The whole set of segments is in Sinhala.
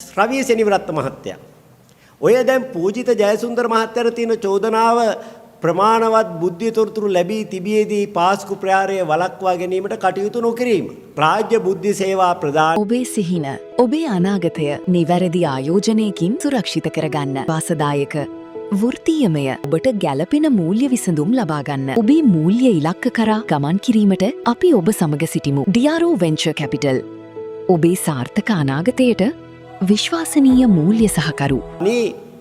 රවී සෙනවිරත්න මහත්තයා. ඔය දැන් පූජිත ජයසුන්දර මහත්තයාට තියෙන චෝදනාව ප්‍රමාණවත් බුද්ධිය තොරතුරු ලැබී තිබියදී පාස්කු ප්‍රහාරය වළක්වා ගැනීමට කටයුතු නොකිරීම. රාජ්‍ය බුද්ධි සේවා ප්‍රදාන ඔබේ සිහින ඔබේ අනාගතය නිවැරදි ආයෝජනයකින් සුරක්ෂිත කරගන්න. වාසදායක වෘත්තීයමය ඔබට ගැළපෙන මූල්‍ය විසඳුම් ලබා ගන්න. ඔබේ මූල්‍ය ඉලක්ක කරා ගමන් කිරීමට අපි ඔබ සමග සිටිමු. DRO Venture Capital. ඔබේ සාර්ථක අනාගතයට විශ්වාසනීය මූල්‍ය සහකරු.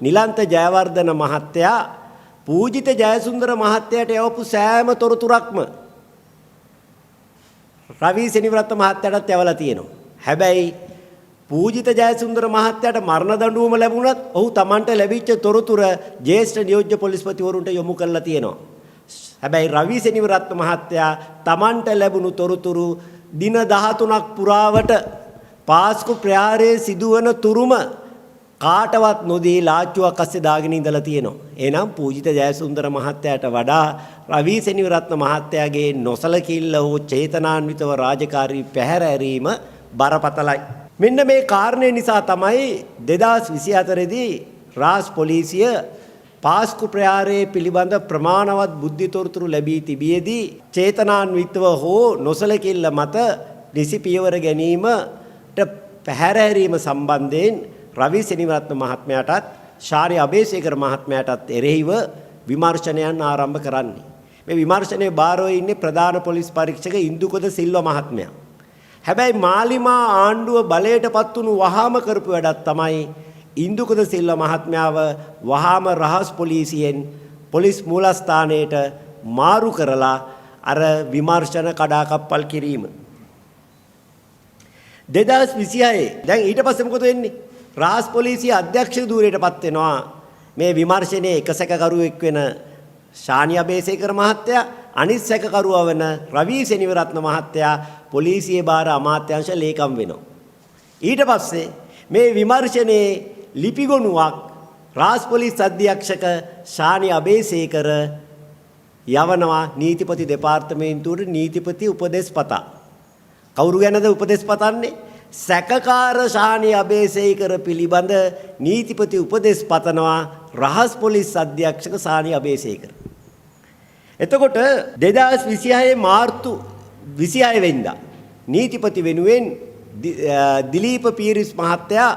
නිලන්ත ජයවර්ධන මහත්තයා පූජිත ජයසුන්දර මහත්තයාට යවපු සෑම තොරතුරක්ම රවී සෙනවිරත්න මහත්තයාටත් යවලා තියෙනවා. හැබැයි පූජිත ජයසුන්දර මහත්තයාට මරණ දඬුවම ලැබුණත් ඔහු Tamanට ලැබිච්ච තොරතුර ජ්‍යෙෂ්ඨ නියෝජ්‍ය පොලිස්පතිවරුන්ට යොමු කරලා තියෙනවා. හැබැයි රවී සෙනවිරත්න මහත්තයා Tamanට ලැබුණු තොරතුරු දින 13ක් පුරාවට පාස්කු ප්‍රහාරයේ සිදුවන තුරුම කාටවත් නොදී ලාච්චුවක් අස්සේ දාගෙන ඉඳලා තියෙනවා. එහෙනම් පූජිත ජයසුන්දර මහත්තයාට වඩා රවී සෙනවිරත්න මහත්තයාගේ නොසලකිල්ල හෝ චේතනාන්විතව රාජකාරී පැහැර ඇරීම බරපතලයි. මෙන්න මේ කාරණේ නිසා තමයි 2024 දී රාජ් පොලිසිය පාස්කු ප්‍රහාරයේ පිළිබඳ ප්‍රමාණවත් බුද්ධි තොරතුරු ලැබී තිබියදී චේතනාන්විතව හෝ නොසලකිල්ල මත නිසි පියවර ගැනීමට පැහැර ඇරීම සම්බන්ධයෙන් රවී සෙනවිරත්න මහත්මයාටත් ශාරි අබේසේකර මහත්මයාටත් එරෙහිව විමර්ශනයන් ආරම්භ කරන්නේ. මේ විමර්ශනයේ බාරව ඉන්නේ ප්‍රධාන පොලිස් පරීක්ෂක ඉන්දුකොද සිල්වා මහත්මයා. හැබැයි මාලිමා ආණ්ඩුව බලයටපත් වුණු වහාම කරපු වැඩක් තමයි ඉන්දුකොද සිල්වා මහත්මයාව වහාම රහස් පොලිසියෙන් පොලිස් මූලස්ථානයට මාරු කරලා අර විමර්ශන කඩාකප්පල් කිරීම. 2026 දැන් ඊට පස්සේ මොකද වෙන්නේ? රාජ් පොලිසිය අධ්‍යක්ෂක ධූරයටපත් වෙනවා මේ විමර්ශනයේ එක සැකකරුවෙක් වෙන ශානි අබේසේකර මහත්තයා, අනිත් සැකකරුවා වෙන රවී සෙනවිරත්න මහත්තයා පොලිසියේ බාර අමාත්‍යාංශ ලේකම් වෙනවා. ඊට පස්සේ මේ විමර්ශනයේ ලිපිගොනුවක් රාජ් පොලිස් අධ්‍යක්ෂක ශානි අබේසේකර යවනවා නීතිපති දෙපාර්තමේන්තුවට නීතිපති උපදෙස්පතා. කවුරු ගැනද උපදෙස් පතන්නේ? සැකකාර ශානි අබේසේකර පිළිබඳ නීතිපති උපදෙස් පතනවා රහස් පොලිස් අධ්‍යක්ෂක ශානි අබේසේකර. එතකොට 2026 මාර්තු 26 වෙනිදා නීතිපති වෙනුවෙන් දිලීප පීරිස් මහත්තයා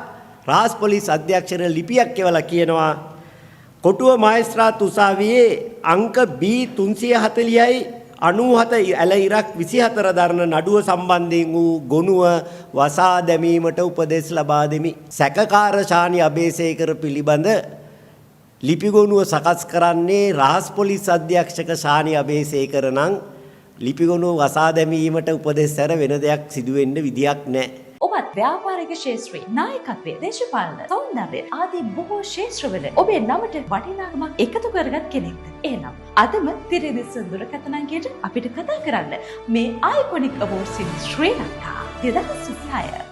රහස් පොලිස් අධ්‍යක්ෂකට ලිපියක් එවලා කියනවා කොටුව මහේස්ත්‍රාත් උසාවියේ අංක B340යි 97 ඇල ඉරක් 24 දරන නඩුව සම්බන්ධයෙන් වූ ගොනුව වසා දැමීමට උපදෙස් ලබා දෙමි. සැකකාර ශානි අබේසේකර පිළිබඳ ලිපිගොනුව සකස් කරන්නේ රහස් පොලිස් අධ්‍යක්ෂක ශානි අබේසේකර නම් ලිපිගොනුව වසා දැමීමට උපදෙස් හැර වෙන දෙයක් සිදු වෙන්න විදියක් නැහැ. ඔබත් ව්‍යාපාරික ක්ෂේත්‍රයේ නායකත්වයේ දේශපාලන සෞන්දර්ය ආදී බොහෝ ක්ෂේත්‍රවල ඔබේ නමට වටිනාකමක් එකතු කරගත් කෙනෙක්ද? එහෙනම් අදම තිරදිස්සන් දුරකථන අංකයට අපිට කතා කරන්න මේ අයිකොනික් අවෝඩ්ස් ඉන් ශ්‍රී ලංකා 2026